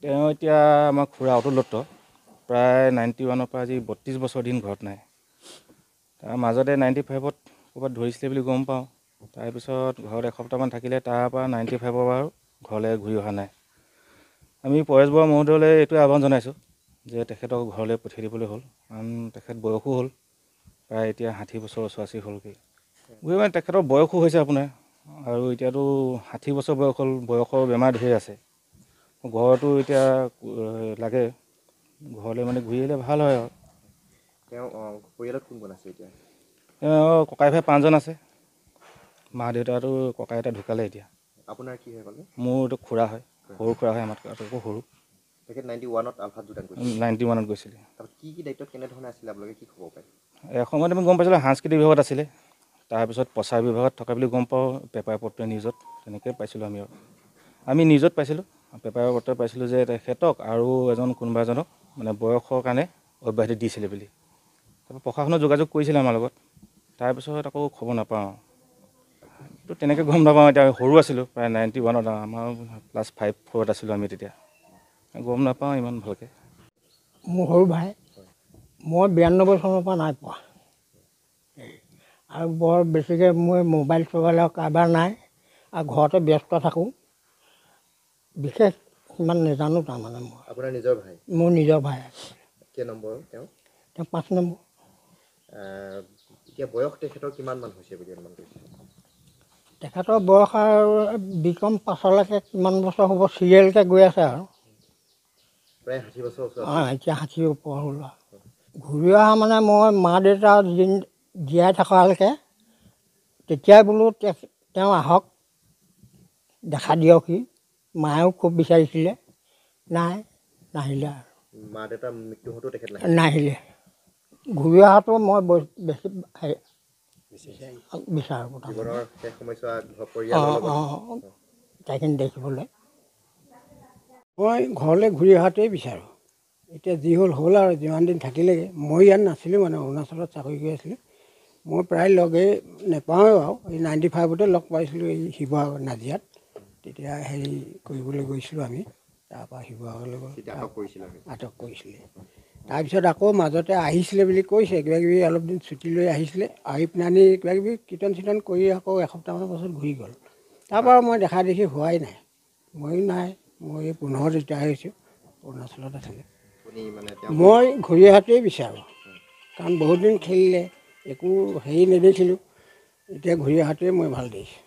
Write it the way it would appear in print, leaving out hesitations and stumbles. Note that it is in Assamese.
তেওঁ এতিয়া আমাৰ খুৰা অতুল দত্ত প্ৰায় 91ৰ পৰা আজি 32 বছৰ দিন ঘৰত নাই। তাৰ মাজতে 95ত ক'ৰবাত ধৰিছিলে বুলি গম পাওঁ। তাৰপিছত ঘৰত এসপ্তাহমান থাকিলে, তাৰ পৰা 95ৰ বাৰু ঘৰলৈ ঘূৰি অহা নাই। আমি পৰেশ বৰুৱা মহোদয়লৈ এইটোৱে আহ্বান জনাইছোঁ যে তেখেতক ঘৰলৈ পঠিয়াই দিবলৈ হ'ল, কাৰণ তেখেত বয়সো হ'ল, প্ৰায় এতিয়া 60 বছৰ ওচৰা-ওচৰি হ'লগৈ। গতিকে মানে তেখেতৰ বয়সো হৈছে আপোনাৰ, আৰু এতিয়াতো 60 বছৰ বয়স হ'ল, বয়সৰ বেমাৰ ধেৰ আছে। ঘৰতো এতিয়া লাগে, ঘৰলৈ মানে ঘূৰি আহিলে ভাল হয় আৰু। তেওঁ পৰিয়ালত কোন কোন আছে এতিয়া? তেওঁ ককাই ভাই 5জন আছে। মা দেউতাটো ককাই এটা ঢুকালে এতিয়া। আপোনাৰ কি হয় ক'লে? মোৰ এইটো খুৰা হয়, সৰু খুৰা হয়, আমাতকৈ আটাইতকৈ সৰু। তেখেত 91ত আলফাত যোগদান কৰিছিল। 91ত গৈছিলে। তাৰপিছত কি দায়িত্বত কেনেধৰণে আছিলে আপোনালোকে কি খবৰ পায়? এসময়ত আমি গম পাইছিলোঁ সাংস্কৃতিক বিভাগত আছিলে, তাৰপিছত প্ৰচাৰ বিভাগত থকা বুলি গম পাওঁ, পেপাৰ পত্ৰই নিউজত তেনেকৈ পাইছিলোঁ আমি। আমি নিউজত পাইছিলোঁ, পেপাৰ পত্ৰই পাইছিলোঁ যে তেখেতক আৰু কোনোবা এজনক মানে বয়সৰ কাৰণে অব্যাহতি দিছিলে বুলি। তাৰপৰা প্ৰশাসনে যোগাযোগ কৰিছিলে আমাৰ লগত, তাৰপিছত আকৌ খবৰ নাপাওঁ। তো তেনেকৈ গম নাপাওঁ, এতিয়া সৰু আছিলোঁ প্ৰায় 91ত, আমাৰ ক্লাছ 5-4ত আছিলোঁ আমি তেতিয়া, গম নাপাওঁ ইমান ভালকৈ। মোৰ সৰু ভাই, মই 92 চনৰ পৰা নাই পোৱা, আৰু বৰ বেছিকৈ মই মোবাইল চোবাইলৰ কাৰবাৰ নাই, আৰু ঘৰতে ব্যস্ত থাকোঁ, বিশেষ ইমান নাজানো তাৰমানে। মই আপোনাৰ নিজৰ ভাই? মোৰ নিজৰ ভাই। কেই নম্বৰ তেওঁ? তেওঁ 5 নম্বৰ। এতিয়া বয়স তেখেতৰ কিমানমান হৈছে বুলি অনুমান কৰিছে? তেখেতৰ বয়স আৰু বিকম পাছলৈকে কিমান বছৰ হ'ব, চিৰিয়েলকৈ গৈ আছে আৰু। প্ৰায় 60 বছৰ ওচৰত। এতিয়া 60ৰ ওপৰ হ'ল। ঘূৰি অহা মানে মই মা দেউতা জীয়াই থকালৈকে তেতিয়াই বোলো তেওঁ আহক, দেখা দিয়কহি। মায়েও খুব বিচাৰিছিলে, নাই, নাহিলে আৰু। মা দেউতাৰ মৃত্যু হওঁতেও তেখেত নাহিলে। ঘূৰি অহাটো মই বেছি বিচাৰোঁ। জীৱনৰ শেষ সময়ছোৱা পৰিয়ালৰ লগত তাইখিনি দেখিবলৈ মই ঘৰলৈ ঘূৰি অহাটোৱেই বিচাৰোঁ। এতিয়া যি হ'ল হ'ল আৰু, যিমান দিন থাকিলেগৈ। মই ইয়াত নাছিলোঁ, মানে অৰুণাচলত চাকৰি কৰি আছিলোঁ। মই প্ৰায় লগেই নেপাওঁৱেই বাৰু, এই 95তে লগ পাইছিলোঁ এই শিৱসাগৰ নাজিৰাত। তেতিয়া হেৰি কৰিবলৈ গৈছিলোঁ আমি, তাৰপৰা শিৱসাগৰলৈ গ'ল, আটক কৰিছিলে। তাৰপিছত আকৌ মাজতে আহিছিলে বুলি কৈছে, কিবাকিবি অলপ দিন ছুটী লৈ আহিছিলে, আহি পিনি কিবাকিবি কীৰ্তন চিৰ্তন কৰি আকৌ এসপ্তাহমানৰ পাছত ঘূৰি গ'ল। তাৰপৰা মই দেখা দেখি হোৱাই নাই, ময়ো নাই। মই এই 15 ৰিটায়াৰ হৈছোঁ, অৰুণাচলত আছিলোঁ। মই ঘূৰি অহাটোৱেই বিচাৰোঁ, কাৰণ বহুত দিন খেলিলে, একো হেৰি নেদেখিলোঁ। এতিয়া ঘূৰি অহাটোৱে মই ভাল দেখিছোঁ।